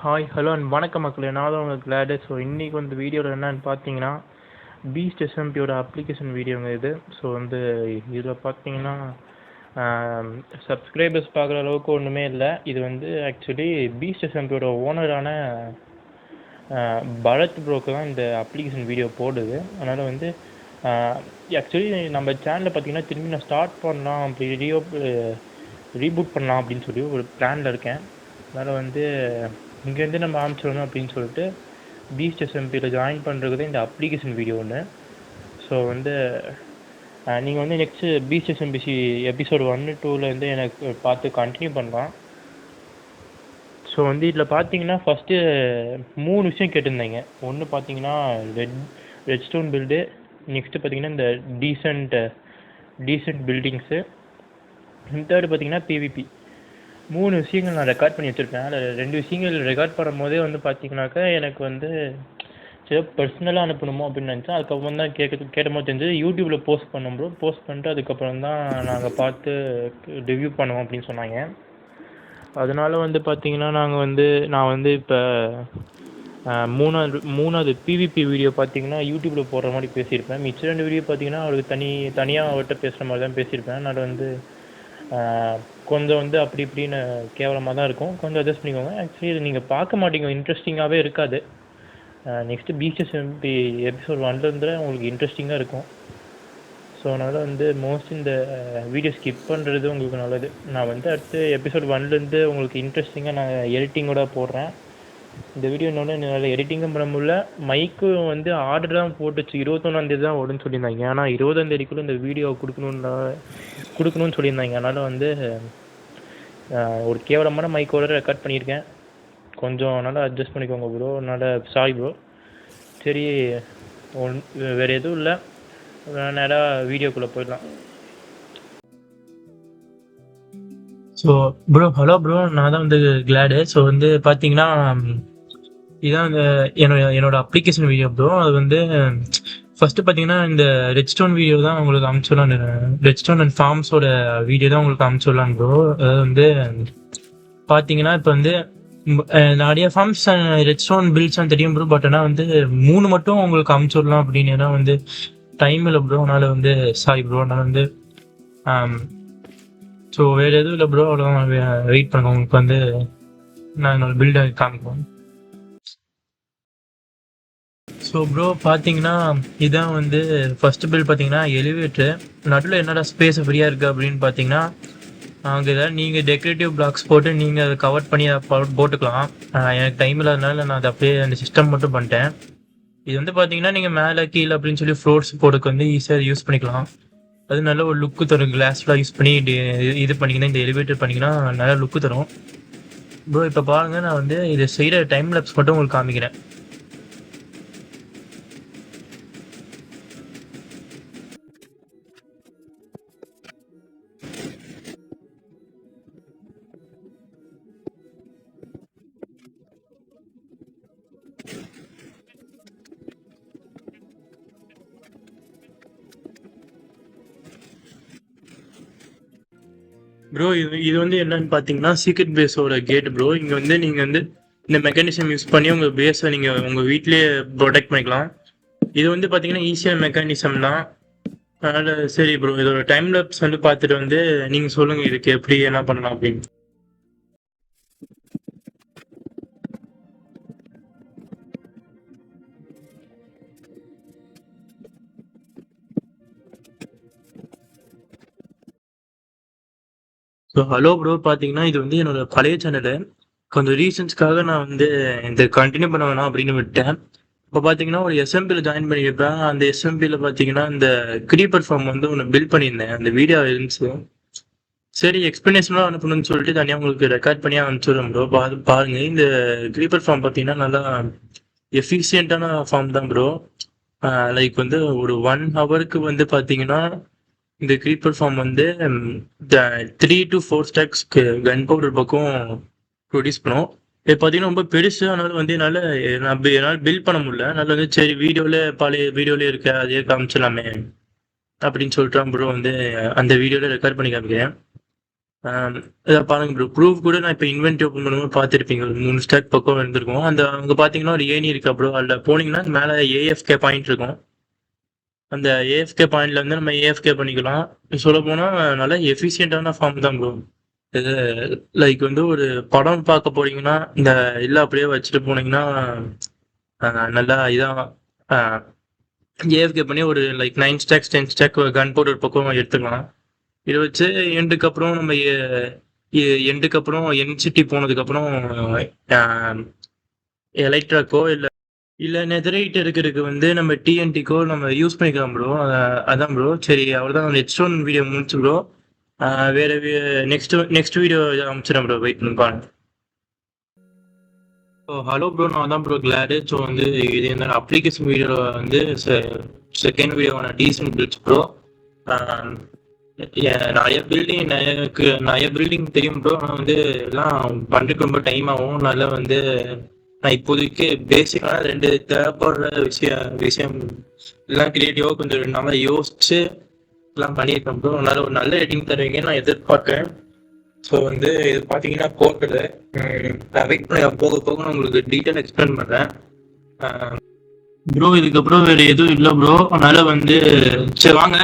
Hi hello and வணக்கம் மக்களே. நான் தான் உங்களுக்கு கிளாடு. ஸோ இன்றைக்கி வந்து வீடியோவில் என்னென்னு பார்த்தீங்கன்னா பீஸ்ட் எஸ்எம்பியோட அப்ளிகேஷன் வீடியோங்க இது. ஸோ வந்து இதில் பார்த்தீங்கன்னா சப்ஸ்கிரைபர்ஸ் பார்க்குற அளவுக்கு ஒன்றுமே இல்லை. இது வந்து ஆக்சுவலி பீஸ்ட் எஸ்எம்பியோட ஓனரான பரத் ப்ரோக்கு தான் இந்த அப்ளிகேஷன் வீடியோ போடுது. அதனால் வந்து ஆக்சுவலி நம்ம சேனலில் பார்த்தீங்கன்னா திரும்பி நான் ஸ்டார்ட் பண்ணலாம், அப்படி ரீபூட் பண்ணலாம் அப்படின்னு சொல்லி ஒரு பிளானில் இருக்கேன். அதனால் வந்து இங்கேருந்து நம்ம ஆரம்பிச்சிடணும் அப்படின்னு சொல்லிட்டு பீஸ்ட் எஸ்எம்பியில் ஜாயின் பண்ணுறது இந்த அப்ளிகேஷன் வீடியோ ஒன்று. ஸோ வந்து நீங்கள் வந்து நெக்ஸ்ட்டு பீஸ்ட் எஸ்எம்பிசி எபிசோடு 1, 2லேருந்து எனக்கு பார்த்து கண்டினியூ பண்ணலாம். ஸோ வந்து இதில் பார்த்தீங்கன்னா ஃபஸ்ட்டு 3 விஷயம் கேட்டிருந்தீங்க. ஒன்று பார்த்தீங்கன்னா ரெட் ஸ்டோன் பில்டு, நெக்ஸ்ட்டு பார்த்தீங்கன்னா இந்த டீசென்ட் பில்டிங்ஸு, தேர்டு பார்த்தீங்கன்னா பிவிபி. 3 விஷயங்கள் நான் ரெக்கார்ட் பண்ணி வச்சுருப்பேன். அதில் 2 விஷயங்கள் ரெக்கார்ட் பண்ணும்போதே வந்து பார்த்தீங்கன்னாக்கா எனக்கு வந்து சரி பர்சனலாக அனுப்பணுமோ அப்படின்னு நினச்சேன். அதுக்கப்புறம் தான் கேட்டபோது தெரிஞ்சது யூடியூப்பில் போஸ்ட் பண்ணும்போது போஸ்ட் பண்ணிட்டு அதுக்கப்புறம் தான் நாங்கள் பார்த்து ரிவ்யூ பண்ணுவோம் அப்படின்னு சொன்னாங்க. அதனால் வந்து பார்த்தீங்கன்னா நான் வந்து இப்போ மூணாவது பிவிபி வீடியோ பார்த்தீங்கன்னா யூடியூப்பில் போடுற மாதிரி பேசியிருப்பேன். மிச்ச 2 வீடியோ பார்த்தீங்கன்னா அவருக்கு தனியாக அவர்கிட்ட பேசுகிற மாதிரி தான் பேசியிருப்பேன். அதனால் வந்து கொஞ்சம் வந்து அப்படி இப்படின்னு கேவலமாக தான் இருக்கும். கொஞ்சம் அட்ஜஸ்ட் பண்ணிக்கோங்க. ஆக்சுவலி இது நீங்கள் பார்க்க மாட்டீங்க, இன்ட்ரெஸ்டிங்காகவே இருக்காது. நெக்ஸ்ட்டு பீஸ்ட் எஸ்எம்பி எபிசோட் 1லேருந்து உங்களுக்கு இன்ட்ரெஸ்டிங்காக இருக்கும். ஸோ அதனால் வந்து மோஸ்ட் இந்த வீடியோ ஸ்கிப் பண்ணுறது உங்களுக்கு நல்லது. நான் வந்து அடுத்து எபிசோட் 1லேருந்து உங்களுக்கு இன்ட்ரெஸ்டிங்காக நான் எடிட்டிங்கோட போடுறேன். இந்த வீடியோ இன்னொன்று என்னால் எடிட்டிங்கும் பண்ண முடியல. மைக்கு வந்து ஆர்டர் தான் போட்டுச்சு, 21ஆந்தேதி தான் வரும்னு சொல்லியிருந்தாங்க. ஆனால் 20ஆந்தேதிக்குள்ளே இந்த வீடியோ கொடுக்கணும்னு சொல்லியிருந்தாங்க. அதனால் வந்து ஒரு கேவலமான மைக்கோட ரெக்கார்ட் பண்ணியிருக்கேன். கொஞ்சம் நல்லா அட்ஜஸ்ட் பண்ணிக்கோங்க ப்ரோ. அதனால் சாரி ப்ரோ. சரி, வேறு எதுவும் இல்லை, நேராக வீடியோக்குள்ளே போயிடலாம். ஸோ ப்ரோ, ஹலோ ப்ரோ, நான் தான் வந்து கிளாடு. ஸோ வந்து பார்த்தீங்கன்னா இதுதான் இந்த என்னோட அப்ளிகேஷன் வீடியோ ப்ரோ. அது வந்து ஃபஸ்ட்டு பார்த்தீங்கன்னா இந்த ரெட் ஸ்டோன் வீடியோ தான் உங்களுக்கு அனுப்பிச்சுடலான்னு, ரெட் ஸ்டோன் அண்ட் ஃபார்ம்ஸோட வீடியோ தான் உங்களுக்கு அனுப்பிச்சுடலான்னு ப்ரோ. அதாவது வந்து பார்த்தீங்கன்னா இப்போ வந்து நிறைய ஃபார்ம்ஸ் ரெட் ஸ்டோன் பில்ட்ஸ் தெரியும் ப்ரோ. பட் ஆனால் வந்து 3 மட்டும் உங்களுக்கு அனுப்பிச்சுடலாம் அப்படின்னு. ஏன்னா வந்து டைம் இல்லை ப்ரோ. அதனால் வந்து சாரி ப்ரோ. அதனால் வந்து ஸோ வேறு எதுவும் இல்லை ப்ரோ. அவ்வளோதான், வெயிட் பண்ணுங்க. உங்களுக்கு வந்து நான் என்னோட பில்டை காமிப்போம். ஸோ ப்ரோ பார்த்தீங்கன்னா இதான் வந்து ஃபஸ்ட்டு பில். பார்த்தீங்கன்னா எலிவேட்ரு நடுவில் என்னடா ஸ்பேஸ் ஃப்ரீயாக இருக்குது அப்படின்னு பார்த்தீங்கன்னா அங்கே ஏதாவது நீங்கள் டெக்கரேட்டிவ் பிளாக்ஸ் போட்டு நீங்கள் அதை கவர் பண்ணி போட்டுக்கலாம். எனக்கு டைம் இல்லாதனால நான் அதை அப்படியே அந்த சிஸ்டம் மட்டும் பண்ணிட்டேன். இது வந்து பார்த்தீங்கன்னா நீங்கள் மேலே கீழே அப்படின்னு சொல்லி ஃப்ளோர்ஸ் போடுறதுக்கு வந்து ஈஸியாக யூஸ் பண்ணிக்கலாம். அது நல்ல ஒரு லுக்கு தரும். கிளாஸ்லாம் யூஸ் பண்ணி இது பண்ணிங்கன்னா, இந்த எலிவேட்டர் பண்ணிங்கன்னா நல்ல லுக்கு தரும் ப்ரோ. இப்போ பாருங்கள், நான் வந்து இதை செய்கிற டைம் லேப்ஸ் மட்டும் உங்களுக்கு காமிக்கிறேன். ப்ரோ இது வந்து என்னன்னு பார்த்தீங்கன்னா சீக்ரெட் பேஸோட கேட் ப்ரோ. இங்கே வந்து நீங்கள் வந்து இந்த மெக்கானிசம் யூஸ் பண்ணி உங்கள் பேஸை நீங்கள் உங்கள் வீட்டிலேயே ப்ரொடெக்ட் பண்ணிக்கலாம். இது வந்து பார்த்தீங்கன்னா ஈஸியான மெக்கானிசம் தான். அதனால் சரி ப்ரோ, இதோட டைம் லேப்ஸ் வந்து பார்த்துட்டு வந்து நீங்கள் சொல்லுங்கள் இதுக்கு எப்படி என்ன பண்ணலாம் அப்படின்னு. ஸோ ஹலோ ப்ரோ, பார்த்தீங்கன்னா இது வந்து என்னோட பழைய சேனலு. கொஞ்சம் ரீசன்ஸ்க்காக நான் வந்து இந்த கண்டினியூ பண்ண வேணாம் அப்படின்னு விட்டேன். இப்போ பார்த்தீங்கன்னா ஒரு எஸ்எம்பியில் ஜாயின் பண்ணியிருப்பேன். அந்த எஸ்எம்பியில் பார்த்தீங்கன்னா இந்த க்ரீப்பர் ஃபார்ம் வந்து ஒன்று பில்ட் பண்ணியிருந்தேன். அந்த வீடியோ இருந்துச்சு. சரி, எக்ஸ்ப்ளனேஷனாக அனுப்பணும்னு சொல்லிட்டு தனியாக உங்களுக்கு ரெக்கார்ட் பண்ணி அனுப்பிச்சுடுறேன் ப்ரோ. பாருங்கள், இந்த க்ரீப்பர் ஃபார்ம் பார்த்தீங்கன்னா நல்லா எஃபிஷியண்ட்டான ஃபார்ம் தான் ப்ரோ. லைக் வந்து ஒரு 1 ஹவருக்கு வந்து பார்த்தீங்கன்னா இந்த க்ரீப்பர் ஃபார்ம் வந்து 3 to 4 ஸ்டாக்ஸ் கன் பவுடர் பக்கம் ப்ரொடியூஸ் பண்ணும். இது பார்த்தீங்கன்னா ரொம்ப பெருசு. அதனால வந்து என்னால் பில்ட் பண்ண முடியல. அதனால வந்து சரி, பழைய வீடியோலேயே இருக்க அதே காமிச்சிடலாமே அப்படின்னு சொல்லிட்டு ப்ரோ வந்து அந்த வீடியோவில் ரெக்கார்ட் பண்ணி காமிக்கிறேன். இதை பாருங்க ப்ரோ, ப்ரூஃப் கூட நான் இப்போ இன்வென்ட் ஓப்பன் பண்ணும்போது பார்த்துருப்பீங்க, ஒரு 3 ஸ்டாக் பக்கம் இருந்திருக்கும். அந்த அங்கே பார்த்தீங்கன்னா ஒரு ஏணி இருக்கா ப்ரோ, அதில் போனீங்கன்னா மேலே ஏஎஃப்கே பாயிண்ட் இருக்கும். அந்த ஏஎஃப்கே பாயிண்ட்ல வந்து நம்ம ஏஎஃப்கே பண்ணிக்கலாம். சொல்ல போனால் நல்ல எஃபிஷியண்டான ஃபார்ம் தான் ப்ரோ இது. லைக் வந்து ஒரு படம் பார்க்க போறீங்கன்னா இந்த இல்லை அப்படியே வச்சுட்டு போனீங்கன்னா நல்லா இதாக ஏஎஃப்கே பண்ணி ஒரு லைக் 9 ஸ்டாக்ஸ் 10 ஸ்டாக் கன் போட்டு ஒரு பக்கம் எடுத்துக்கலாம். இதை வச்சு எண்டுக்கு அப்புறம் நம்ம எண்டுக்கு அப்புறம் என்சிட்டி போனதுக்கு அப்புறம் எலக்ட்ராக்கோ இல்ல நெதரைட் இருக்கிறதுக்கு வந்து நம்ம டிஎன்டிக்கோ நம்ம யூஸ் பண்ணிக்கலாம் ப்ரோ. அதான் ப்ரோ. சரி அவ்வளோதான், நெக்ஸ்ட் ஒன் வீடியோ முடிச்சு ப்ரோ. வேற நெக்ஸ்ட் வீடியோ அனுப்பிச்சிடறேன் ப்ரோ, வெயிட் பண்ணி பாருங்க. ஹலோ ப்ரோ, நான் தான் ப்ரோ கிளாடு. ஸோ வந்து இது இந்த அப்ளிகேஷன் வீடியோவில் வந்து செகண்ட் வீடியோவான டீசன்ட் பில்ட்ஸ் ப்ரோ. நிறைய பில்டிங் தெரியும் ப்ரோ. ஆனால் வந்து எல்லாம் பண்ணுறதுக்கு ரொம்ப டைம் ஆகும். அதனால வந்து நான் இப்போதைக்கு பேசிக்கான 2 தேவைப்படுற விஷயம் எல்லாம் கிரியேட்டிவாக கொஞ்சம் நல்லா யோசிச்சு எல்லாம் பண்ணியிருக்கேன் ப்ரோ. அதனால ஒரு நல்ல எடிட்டிங் தருவீங்க நான் எதிர்பார்க்கேன். ஸோ வந்து இது பார்த்தீங்கன்னா போர்ட்டல். நான் வெயிட் பண்ணி போக போக நான் உங்களுக்கு டீட்டெயில் எக்ஸ்பிளைன் பண்ணுறேன் ப்ரோ. இதுக்கப்புறம் வேறு எதுவும் இல்லை ப்ரோ. அதனால வந்து சரி வாங்க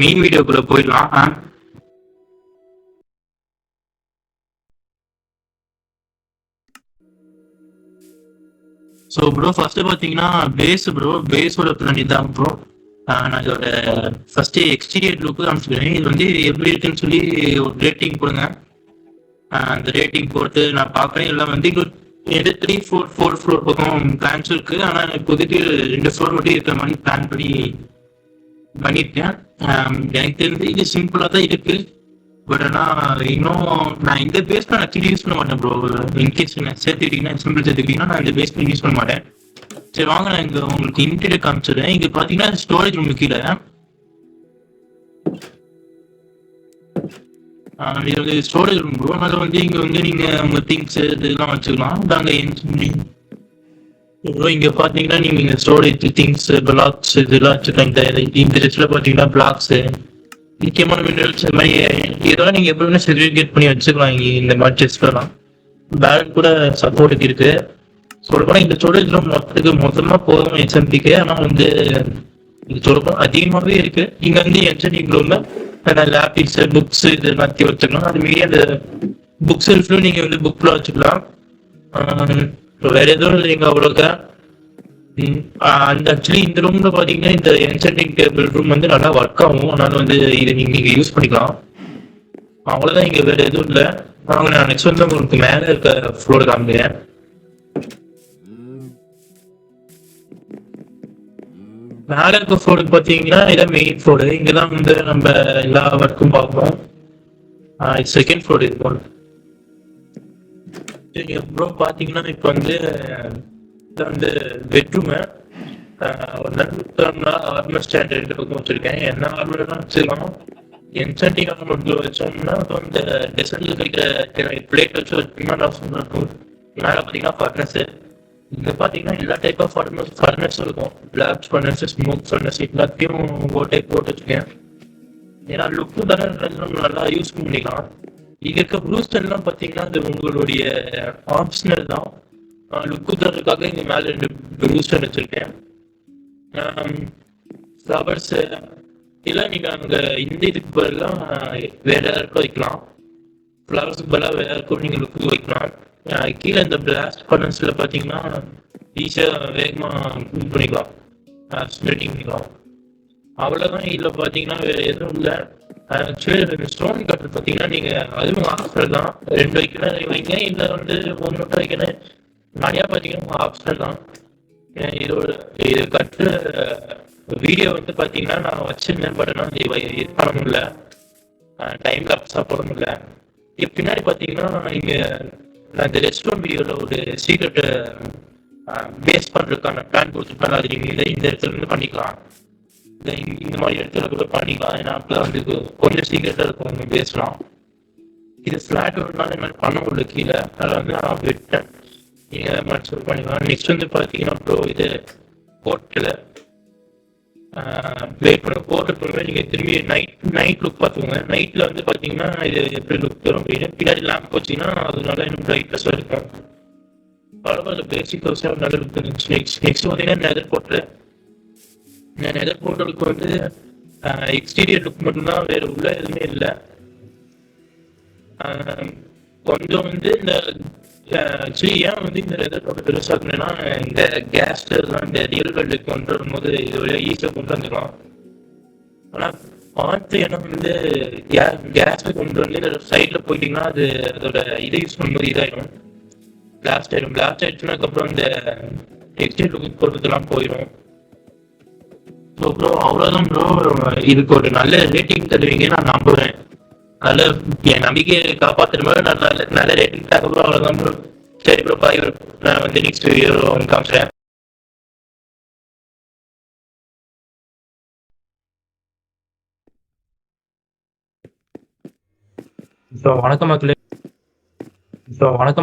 மெயின் வீடியோக்குள்ள போயிடலாம். ஸோ ப்ரோ ஃபர்ஸ்ட் பார்த்தீங்கன்னா பேஸோட பிளான் இதான் ப்ரோ. நான் இதோட ஃபர்ஸ்ட் எக்ஸ்டீரியர் லுக்கு காமிச்சுக்கிறேன். இது வந்து எப்படி இருக்குன்னு சொல்லி ஒரு ரேட்டிங் கொடுங்க. அந்த ரேட்டிங் போட்டு நான் பார்க்குறேன். எல்லாம் வந்து இங்கே 3 4 ஃப்ளோர் பக்கம் பிளான்ஸ் இருக்கு. ஆனால் இப்போதைக்கு 2 ஃப்ளோர் மட்டும் இருக்கிற மாதிரி பிளான் பண்ணியிருக்கேன். எனக்கு தெரிஞ்சு இது சிம்பிளாக தான் இருக்கு. பட் ஆனால் இன்னும் நான் இந்த பேஸ் ஆக்சுவலி யூஸ் பண்ண மாட்டேன் ப்ரோ. இன்கேஸ் சேர்த்துக்கிட்டீங்கன்னா சிம்பிள் சேர்த்துக்கிட்டீங்கன்னா நான் இந்த பேஸ் யூஸ் பண்ண மாட்டேன். சரி வாங்க நான் இங்கே உங்களுக்கு இன்டீரியர் காமிச்சிடுறேன். இங்கே பார்த்தீங்கன்னா ஸ்டோரேஜ் ரூம் கீழே இது வந்து ஸ்டோரேஜ் ரூம் ப்ரோ. அதனால வந்து இங்கே வந்து நீங்கள் உங்கள் திங்ஸ் இதெல்லாம் வச்சுக்கலாம். நாங்கள் ப்ரோ இங்கே பார்த்தீங்கன்னா நீங்கள் இங்கே ஸ்டோரேஜ் திங்ஸ் பிளாக்ஸ் இதெல்லாம் வச்சுக்கலாம். இந்த லிஸ்ட்டில் பார்த்தீங்கன்னா பிளாக்ஸு முக்கியமான மினரல்ஸ் இந்த மாதிரி இதெல்லாம் நீங்கள் எப்படி வேணால் செக்ரிகேட் பண்ணி வச்சுக்கலாம். இங்கே இந்த மாதிரி செஸ்ட்லாம் பேலன்ஸ் கூட சப்போர்ட்டுக்கு இருக்குது. சொல்லப்போனால் இந்த ஸ்டோரேஜ் ரூம் மொத்தமாக போதும் எஸ்எம்பிக்கு. ஆனால் வந்து இது சொல்லப்போனால் அதிகமாகவே இருக்குது. இங்கே வந்து என்ஜினியரிங் ரூமில் லேப்டாப்ஸ் புக்ஸ் இது எல்லாத்தையும் வச்சுக்கலாம். அதுமாரி அந்த புக் செல்ஃப்லையும் நீங்கள் வந்து புக்கில் வச்சுக்கலாம். வேற எதுவும் இல்லைங்க அவ்வளோக்கா. அந்த ஆக்சுவலி இந்த ரூம்ல பார்த்தீங்கன்னா இந்த என்ஜினியரிங் டேபிள் ரூம் வந்து நல்லா ஒர்க் ஆகும். அதனால வந்து இதை நீங்கள் யூஸ் பண்ணிக்கலாம். அவ்வளோதான், இங்கே வேற எதுவும் இல்லை. நான் நெக்ஸ்ட் வந்து உங்களுக்கு மேலே இருக்க ஃப்ளோர் காமிக்கிறேன். மேலே இருக்க ஃப்ளோருக்கு பார்த்தீங்கன்னா இதான் மெயின் ஃப்ளோரு. இங்கே தான் வந்து நம்ம எல்லா ஒர்க்கும் பார்ப்போம். செகண்ட் ஃப்ளோர் இருக்கும். சரி அப்புறம் பார்த்தீங்கன்னா இப்போ வந்து பெட்ரூமு ஆர்மர் ஸ்டாண்ட் 2 பக்கம் வச்சுருக்கேன். என்ன ஆர்மர்லாம் வச்சுக்கலாம். என்சென்டிங் ஆர்மர் வச்சோம்னா இப்போ வந்து டெசர்ட்டில் கிடைக்கிற பிளேட் வச்சு வச்சோம்னா மேலே பார்த்தீங்கன்னா ஃபர்னஸு. இங்கே பார்த்தீங்கன்னா எல்லா டைப் ஆஃப் ஃபர்னஸ் இருக்கும். பிளாக் ஃபர்னஸ், ஸ்மோக் ஃபர்னஸ் எல்லாத்தையும் போட்டு வச்சுருக்கேன். ஏன்னா லுக்கு தானே நல்லா யூஸ் பண்ணிக்கலாம். இங்கே இருக்க ப்ளூஸ்டர்லாம் பார்த்தீங்கன்னா அது உங்களுடைய ஆப்ஷனல் தான். லுக்கு தரதுக்காக இங்கே மேலே 2 ப்ளூஸ்டர் வச்சுருக்கேன். ஃப்ளவர்ஸு இதெல்லாம் நீங்கள் அங்கே இந்த இதுக்கு பதிலாக வேறு யாருக்கும் வைக்கலாம். ஃப்ளவர்ஸுக்கு பதிலாக வேறு யாருக்கும் நீங்கள் லுக்கு வைக்கலாம். கீழே இந்த பிளாஸ்ட் ஃபர்னஸில் பார்த்தீங்கன்னா ஈஸியாக வேகமாக இது பண்ணிக்கலாம், ஸ்ப்ரெட்டிங் பண்ணிக்கலாம். அவ்வளோதான். இதில் பார்த்தீங்கன்னா வேறு எதுவும் இல்லை. ஆக்சுவலி ஸ்டோன் கட்டர் பார்த்தீங்கன்னா நீங்கள் அதுவும் ஆப்ஷனல் தான். 2 வைக்கணும் வைங்க, இல்லை வந்து 1 மட்டும் வைக்கணும். நிறையா பார்த்தீங்கன்னா ஆப்ஷனல் தான். இது கட்டுற வீடியோ வந்து பார்த்தீங்கன்னா நான் வச்சிருந்தேன். பட் நான் இது பண்ண முடியல, டைம் லாப்ஸாக போட முடியல. இப்போ பின்னாடி பார்த்தீங்கன்னா இங்கே நான் இந்த ரெஸ்டாரண்ட் வீடியோவில் ஒரு சீக்ரெட்டு பேஸ் பண்ணுறதுக்கான பிளான் கொடுத்துருப்பேன். அது நீங்கள் இந்த இடத்துல இருந்து பண்ணிக்கலாம். இந்த மாதிரி இடத்துல கூட பண்ணிக்கலாம். ஏன்னா அப்போ வந்து கொஞ்சம் சீக்கிரட்டாக இருக்கும் பேசலாம். இது ஃப்ளாட் வரனால இந்த மாதிரி பண்ண முடியல கீழே. அதனால் வந்து நான் விட்டேன். நீங்கள் மாதிரி சொல்லி பண்ணிக்கலாம். நெக்ஸ்ட் வந்து பார்த்தீங்கன்னா ப்ரோ இது போர்ட்டல். வெயிட் பண்ண போட்ட பிறகு நீங்கள் திரும்பி நைட் லுக் பார்த்துக்கோங்க. நைட்டில் வந்து பார்த்தீங்கன்னா இது எப்படி லுக் தரும் அப்படின்னு பின்னாடி லேம்ப் வச்சிங்கன்னா அதனால இன்னும் பிரைட்னஸாக இருக்கும். பரவாயில்ல, பேசிக் வச்சு நல்ல லுக் இருந்துச்சு. நெக்ஸ்ட் பார்த்தீங்கன்னா நெதர் போர்ட்டலுக்கு வந்து எக்ஸ்டீரியர் லுக் மட்டும்தான், வேறு உள்ள எதுவுமே இல்லை. கொஞ்சம் வந்து இந்த ஆக்சுவலி ஏன் வந்து இந்த லெதர் போட்டு பெருசாக இருக்குன்னா இந்த கேஸ்லாம் இந்த ரியல் வேர்ல்டுக்கு கொண்டு வரும்போது இது வழியாக ஈஸியாக கொண்டு வந்துடலாம். ஆனால் பார்த்து ஏன்னா வந்து கேஸை கொண்டு வந்து இந்த சைடில் போயிட்டிங்கன்னா அது அதோட இதை யூஸ் பண்ணும்போது இதாகிடும், பிளாஸ்ட் ஆகிடும். பிளாஸ்ட் ஆகிடுச்சுன்னா அதுக்கப்புறம் இந்த எக்ஸ்டீரியர் லுக் போடுறதுலாம் போயிடும். ஸோ ப்ரோ அவ்வளோதான் ப்ரோ, இதுக்கு ஒரு நல்ல ரேட்டிங் தருவீங்கன்னு நான் நம்புகிறேன். நல்ல என் நம்பிக்கையை காப்பாற்றுற மாதிரி நான் நல்ல ரேட்டிங் தர ப்ரோ. அவ்வளோதான் ப்ரோ. சரி ப்ரோ, பாய் ப்ரோ. நான் வந்து நெக்ஸ்ட் வீடியோ காமிச்சிட்டேன். வணக்கம்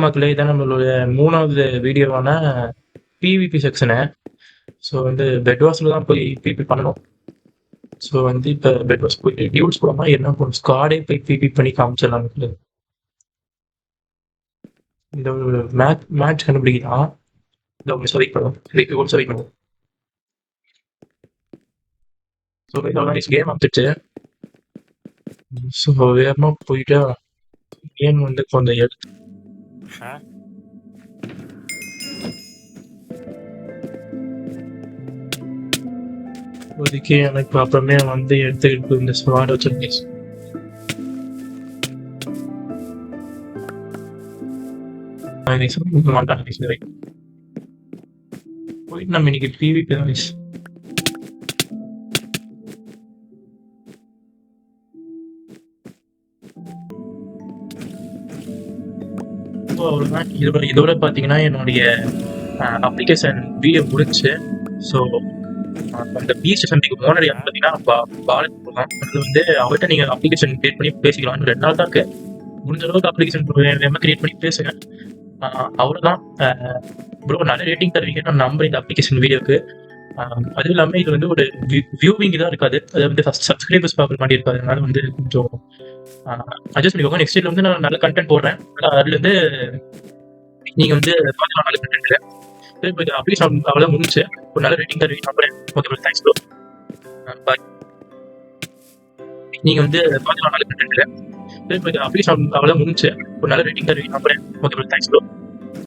மக்களே, இதான் நம்மளுடைய 3வது வீடியோவான பிவிபி செக்ஷனு. ஸோ வந்து பெட் வாஷில் தான் போய் பிபி பண்ணணும். ஸோ வந்து இப்போ பெட் வாஷ் போய் டியூட்ஸ் போடாம என்ன பண்ணும், ஸ்காடே போய் பிபி பண்ணி காமிச்சிடலாம் மக்களே. இந்த ஒரு மேட்ச் கண்டுபிடிக்கலாம். இந்த ஒரு சர்வை பண்ணுவோம், சர்வை பண்ணுவோம். ஸோ இதோட கேம் வந்துட்டு ஸோ வேகமாக போயிட்டு கேம் வந்து கொஞ்சம் எடுத்து ஒதுக்கி எனக்கு அப்புறமே வந்து எடுத்துக்கிட்டு இந்த ஸ்மார்ட் வச்சிருக்கேன். போயிட்டு நம்ம இன்னைக்கு பிவிபி தான் அவ்வளோதான். இதோட பார்த்தீங்கன்னா என்னுடைய அப்ளிகேஷன் வீடியோ முடிச்சு. ஸோ அந்த பிஎஸ்எஸ்எம்பிக்கு ஓனர் யாருன்னு பார்த்தீங்கன்னா பாலன் தான். அது வந்து அவர்கிட்ட நீங்கள் அப்ளிகேஷன் கிரியேட் பண்ணி பேசிக்கலாம். 2 நாள் தான் இருக்கு. முடிஞ்ச அளவுக்கு அப்ளிகேஷன் கிரியேட் பண்ணி பேசுங்க. அவ்வளோதான் ப்ரோ. நல்ல ரேட்டிங் தருவீங்க நான் நம்புறேன் இந்த அப்ளிகேஷன் வீடியோக்கு. அதுவும் இல்லாமல் இது வந்து ஒரு வியூவிங் தான் இருக்காது, அது வந்து ஃபஸ்ட் சப்ஸ்கிரைபர்ஸ் பார்க்குற மாதிரி இருக்காது. அதனால வந்து கொஞ்சம் அட்ஜஸ்ட் பண்ணிக்கோங்க. நெக்ஸ்ட் இயர்ல வந்து நான் நல்ல கண்டென்ட் போடுறேன். அதுலேருந்து நீங்கள் வந்து பார்க்கலாம் நல்ல கண்டென்ட். அப்ளிகேஷன் அவ்வளோ முடிச்சு ஒரு நல்ல ரேட்டிங் தருவீங்க நம்புறேன். ஓகே ப்ரோ, தேங்க்ஸ் ப்ரோ, பாய். நீங்கள் வந்து பார்க்கலாம் நல்ல கண்டென்ட். அப்ளிகேஷன் அவ்வளோ முடிச்சு ஒரு நல்ல ரேட்டிங் தருவீங்க நம்புறேன். Okay bro, thanks bro.